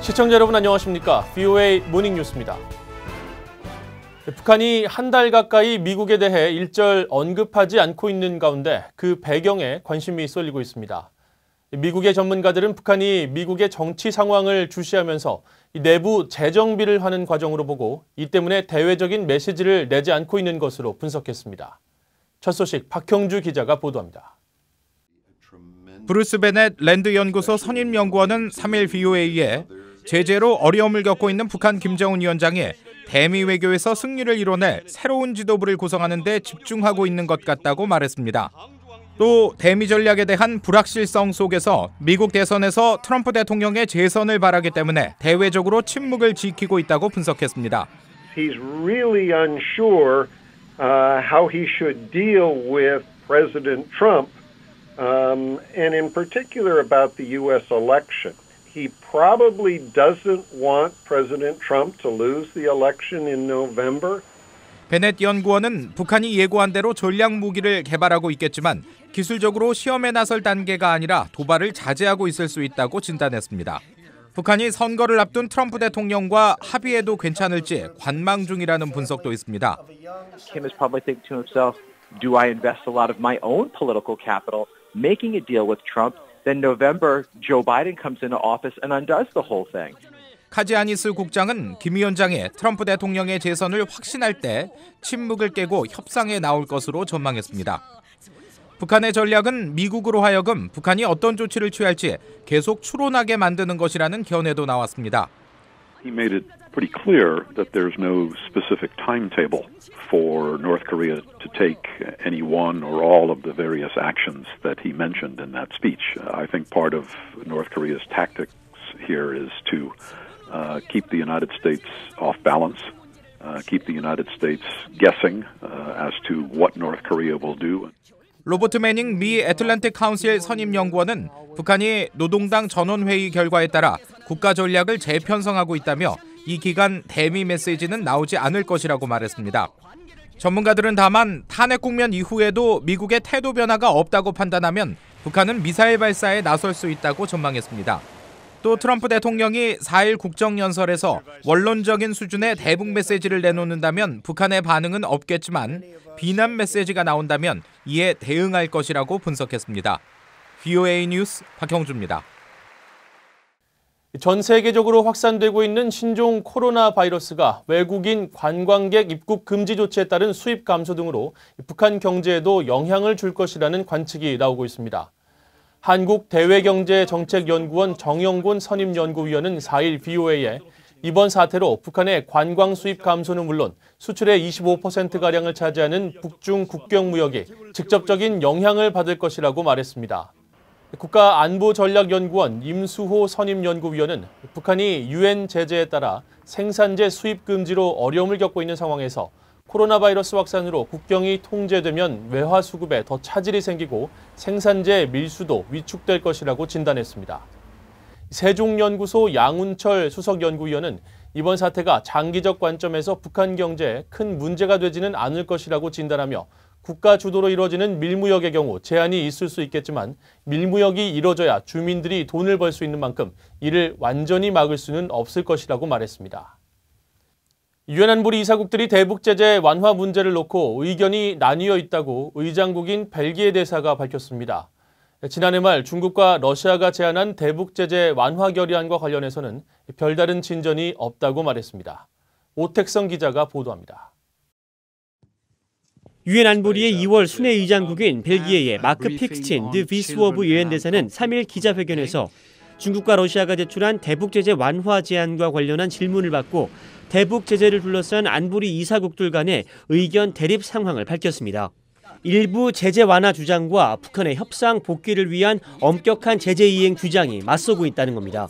시청자 여러분 안녕하십니까? VOA 모닝 뉴스입니다. 북한이 한 달 가까이 미국에 대해 일절 언급하지 않고 있는 가운데 그 배경에 관심이 쏠리고 있습니다. 미국의 전문가들은 북한이 미국의 정치 상황을 주시하면서 내부 재정비를 하는 과정으로 보고 이 때문에 대외적인 메시지를 내지 않고 있는 것으로 분석했습니다. 첫 소식 박형주 기자가 보도합니다. 브루스 베넷 랜드 연구소 선임 연구원은 3일 VOA에 제재로 어려움을 겪고 있는 북한 김정은 위원장이 대미 외교에서 승리를 이뤄낼 새로운 지도부를 구성하는 데 집중하고 있는 것 같다고 말했습니다. 또 대미 전략에 대한 불확실성 속에서 미국 대선에서 트럼프 대통령의 재선을 바라기 때문에 대외적으로 침묵을 지키고 있다고 분석했습니다. He's really unsure how he should deal with President Trump, and in particular about the U.S. election. He probably doesn't want President Trump to lose the election in November. 베넷 연구원은 북한이 예고한 대로 전략 무기를 개발하고 있겠지만 기술적으로 시험에 나설 단계가 아니라 도발을 자제하고 있을 수 있다고 진단했습니다. 북한이 선거를 앞둔 트럼프 대통령과 합의해도 괜찮을지 관망 중이라는 분석도 있습니다. Kim is probably thinking to himself, do I invest a lot of my own political capital making a deal with Trump? Then November, Joe Biden comes into office and undoes the whole thing. 카지아니스 국장은 김 위원장이 트럼프 대통령의 재선을 확신할 때 침묵을 깨고 협상에 나올 것으로 전망했습니다. 북한의 전략은 미국으로 하여금 북한이 어떤 조치를 취할지 계속 추론하게 만드는 것이라는 견해도 나왔습니다. He made it pretty clear that there's no specific timetable for North Korea to take any one or all of the various actions that he mentioned in that speech. I think part of North Korea's tactics here is to keep the United States off balance, keep the United States guessing as to what North Korea will do. 로버트 매닝 미 애틀랜틱 카운실 선임 연구원은 북한이 노동당 전원회의 결과에 따라 국가 전략을 재편성하고 있다며 이 기간 대미 메시지는 나오지 않을 것이라고 말했습니다. 전문가들은 다만 탄핵 국면 이후에도 미국의 태도 변화가 없다고 판단하면 북한은 미사일 발사에 나설 수 있다고 전망했습니다. 또 트럼프 대통령이 4일 국정연설에서 원론적인 수준의 대북 메시지를 내놓는다면 북한의 반응은 없겠지만 비난 메시지가 나온다면 이에 대응할 것이라고 분석했습니다. VOA 뉴스 박형주입니다. 전 세계적으로 확산되고 있는 신종 코로나 바이러스가 외국인 관광객 입국 금지 조치에 따른 수입 감소 등으로 북한 경제에도 영향을 줄 것이라는 관측이 나오고 있습니다. 한국대외경제정책연구원 정영곤 선임연구위원은 4일 VOA에 이번 사태로 북한의 관광 수입 감소는 물론 수출의 25%가량을 차지하는 북중 국경무역이 직접적인 영향을 받을 것이라고 말했습니다. 국가안보전략연구원 임수호 선임연구위원은 북한이 유엔 제재에 따라 생산재 수입 금지로 어려움을 겪고 있는 상황에서 코로나 바이러스 확산으로 국경이 통제되면 외화 수급에 더 차질이 생기고 생산재 밀수도 위축될 것이라고 진단했습니다. 세종연구소 양운철 수석연구위원은 이번 사태가 장기적 관점에서 북한 경제에 큰 문제가 되지는 않을 것이라고 진단하며 국가 주도로 이루어지는 밀무역의 경우 제한이 있을 수 있겠지만 밀무역이 이루어져야 주민들이 돈을 벌 수 있는 만큼 이를 완전히 막을 수는 없을 것이라고 말했습니다. 유엔 안보리 이사국들이 대북 제재 완화 문제를 놓고 의견이 나뉘어 있다고 의장국인 벨기에 대사가 밝혔습니다. 지난해 말 중국과 러시아가 제안한 대북 제재 완화 결의안과 관련해서는 별다른 진전이 없다고 말했습니다. 오택성 기자가 보도합니다. 유엔 안보리의 2월 순회 의장국인 벨기에의 마크 픽스친 드 비스워브 유엔 대사는 3일 기자회견에서 중국과 러시아가 제출한 대북 제재 완화 제안과 관련한 질문을 받고 대북 제재를 둘러싼 안보리 이사국들 간의 의견 대립 상황을 밝혔습니다. 일부 제재 완화 주장과 북한의 협상 복귀를 위한 엄격한 제재 이행 주장이 맞서고 있다는 겁니다.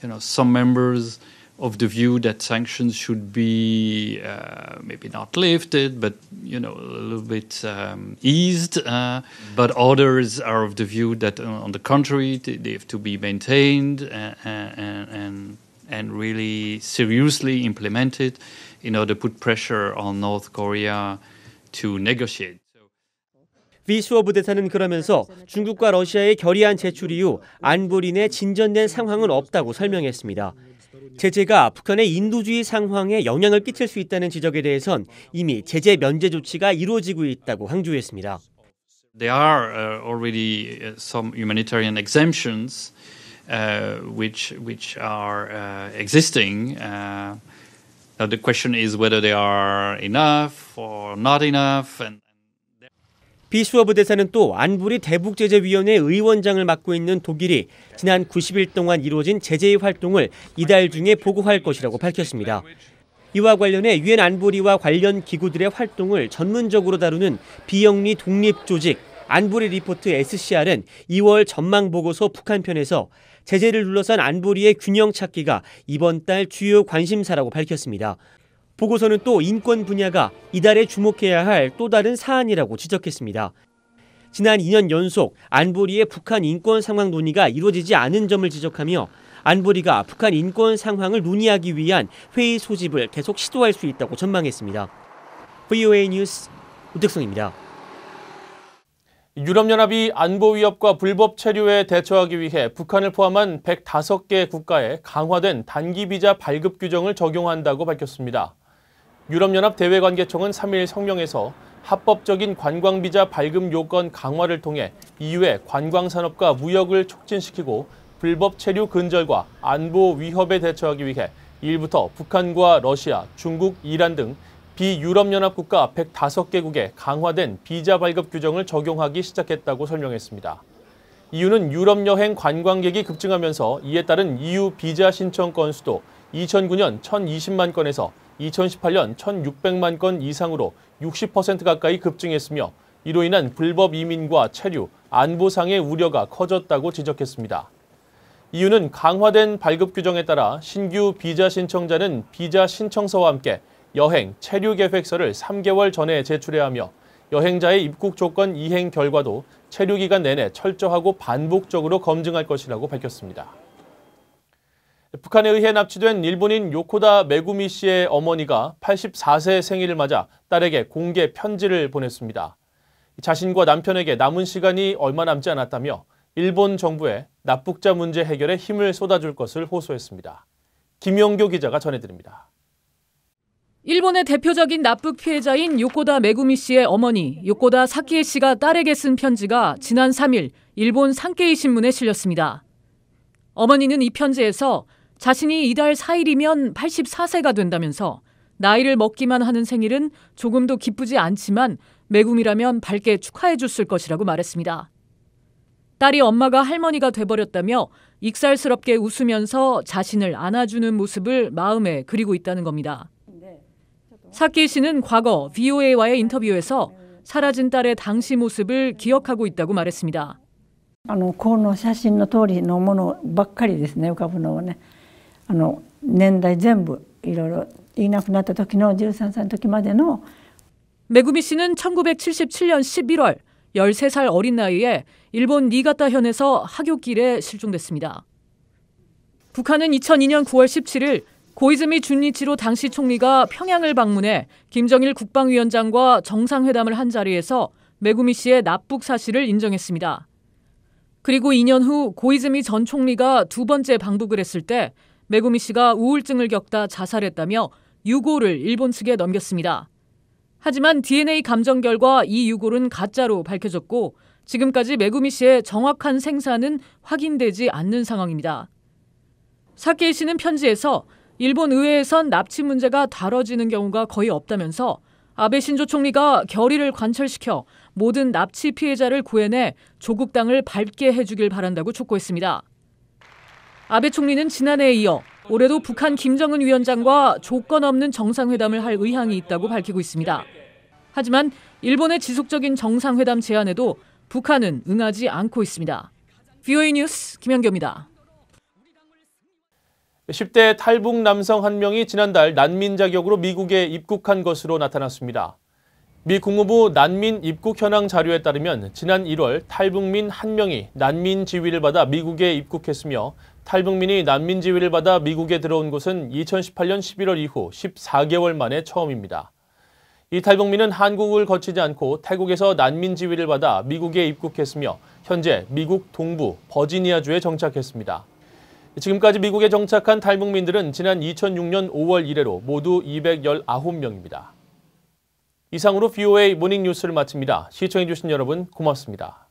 Some members of the view that sanctions should be maybe not lifted, but a little bit eased. But others are of the view that, on the contrary, they have to be maintained and really seriously implemented in order to put pressure on North Korea to negotiate. 비수어브 대사는 그러면서 중국과 러시아의 결의안 제출 이후 안보린의 진전된 상황은 없다고 설명했습니다. 제재가 북한의 인도주의 상황에 영향을 끼칠 수 있다는 지적에 대해선 이미 제재 면제 조치가 이루어지고 있다고 강조했습니다. There are already some humanitarian exemptions which are existing. Now the question is whether they are enough or not enough. 비수어브 대사는 또 안보리 대북제재위원회 의원장을 맡고 있는 독일이 지난 90일 동안 이루어진 제재의 활동을 이달 중에 보고할 것이라고 밝혔습니다. 이와 관련해 유엔 안보리와 관련 기구들의 활동을 전문적으로 다루는 비영리 독립조직 안보리 리포트 SCR은 2월 전망보고서 북한편에서 제재를 둘러싼 안보리의 균형 찾기가 이번 달 주요 관심사라고 밝혔습니다. 보고서는 또 인권 분야가 이달에 주목해야 할 또 다른 사안이라고 지적했습니다. 지난 2년 연속 안보리의 북한 인권 상황 논의가 이루어지지 않은 점을 지적하며 안보리가 북한 인권 상황을 논의하기 위한 회의 소집을 계속 시도할 수 있다고 전망했습니다. VOA 뉴스 우택성입니다. 유럽연합이 안보 위협과 불법 체류에 대처하기 위해 북한을 포함한 105개 국가에 강화된 단기 비자 발급 규정을 적용한다고 밝혔습니다. 유럽연합 대외관계청은 3일 성명에서 합법적인 관광비자 발급 요건 강화를 통해 EU의 관광산업과 무역을 촉진시키고 불법 체류 근절과 안보 위협에 대처하기 위해 2일부터 북한과 러시아, 중국, 이란 등 비유럽연합 국가 105개국에 강화된 비자 발급 규정을 적용하기 시작했다고 설명했습니다. EU는 유럽 여행 관광객이 급증하면서 이에 따른 EU 비자 신청 건수도 2009년 1,020만 건에서 2018년 1,600만 건 이상으로 60% 가까이 급증했으며 이로 인한 불법 이민과 체류, 안보상의 우려가 커졌다고 지적했습니다. EU는 강화된 발급 규정에 따라 신규 비자 신청자는 비자 신청서와 함께 여행, 체류 계획서를 3개월 전에 제출해야 하며 여행자의 입국 조건 이행 결과도 체류 기간 내내 철저하고 반복적으로 검증할 것이라고 밝혔습니다. 북한에 의해 납치된 일본인 요코다 메구미 씨의 어머니가 84세 생일을 맞아 딸에게 공개 편지를 보냈습니다. 자신과 남편에게 남은 시간이 얼마 남지 않았다며 일본 정부에 납북자 문제 해결에 힘을 쏟아줄 것을 호소했습니다. 김영교 기자가 전해드립니다. 일본의 대표적인 납북 피해자인 요코다 메구미 씨의 어머니 요코다 사키에 씨가 딸에게 쓴 편지가 지난 3일 일본 산케이 신문에 실렸습니다. 어머니는 이 편지에서 자신이 이달 4일이면 84세가 된다면서 나이를 먹기만 하는 생일은 조금도 기쁘지 않지만 메구미라면 밝게 축하해 줬을 것이라고 말했습니다. 딸이 엄마가 할머니가 돼버렸다며 익살스럽게 웃으면서 자신을 안아주는 모습을 마음에 그리고 있다는 겁니다. 사키 씨는 과거 VOA와의 인터뷰에서 사라진 딸의 당시 모습을 기억하고 있다고 말했습니다. この写真の通りのものばっかりですね、浮かぶのはね。年代全部いろいろいなくなった時の13歳の時までの 메구미 씨는 1977년 11월 13살 어린 나이에 일본 니가타현에서 하굣길에 실종됐습니다. 북한은 2002년 9월 17일 고이즈미 준이치로 당시 총리가 평양을 방문해 김정일 국방위원장과 정상회담을 한 자리에서 메구미 씨의 납북 사실을 인정했습니다. 그리고 2년 후 고이즈미 전 총리가 두 번째 방북을 했을 때 메구미 씨가 우울증을 겪다 자살했다며 유고를 일본 측에 넘겼습니다. 하지만 DNA 감정 결과 이 유골은 가짜로 밝혀졌고 지금까지 메구미 씨의 정확한 생사는 확인되지 않는 상황입니다. 사케이 씨는 편지에서 일본 의회에선 납치 문제가 다뤄지는 경우가 거의 없다면서 아베 신조 총리가 결의를 관철시켜 모든 납치 피해자를 구해내 조국 땅을 밟게 해주길 바란다고 촉구했습니다. 아베 총리는 지난해에 이어 올해도 북한 김정은 위원장과 조건 없는 정상회담을 할 의향이 있다고 밝히고 있습니다. 하지만 일본의 지속적인 정상회담 제안에도 북한은 응하지 않고 있습니다. VOA 뉴스 김현교입니다. 10대 탈북 남성 한 명이 지난달 난민 자격으로 미국에 입국한 것으로 나타났습니다. 미 국무부 난민 입국 현황 자료에 따르면 지난 1월 탈북민 한 명이 난민 지위를 받아 미국에 입국했으며 탈북민이 난민 지위를 받아 미국에 들어온 곳은 2018년 11월 이후 14개월 만에 처음입니다. 이 탈북민은 한국을 거치지 않고 태국에서 난민 지위를 받아 미국에 입국했으며 현재 미국 동부 버지니아주에 정착했습니다. 지금까지 미국에 정착한 탈북민들은 지난 2006년 5월 이래로 모두 219명입니다. 이상으로 VOA 모닝뉴스를 마칩니다. 시청해주신 여러분 고맙습니다.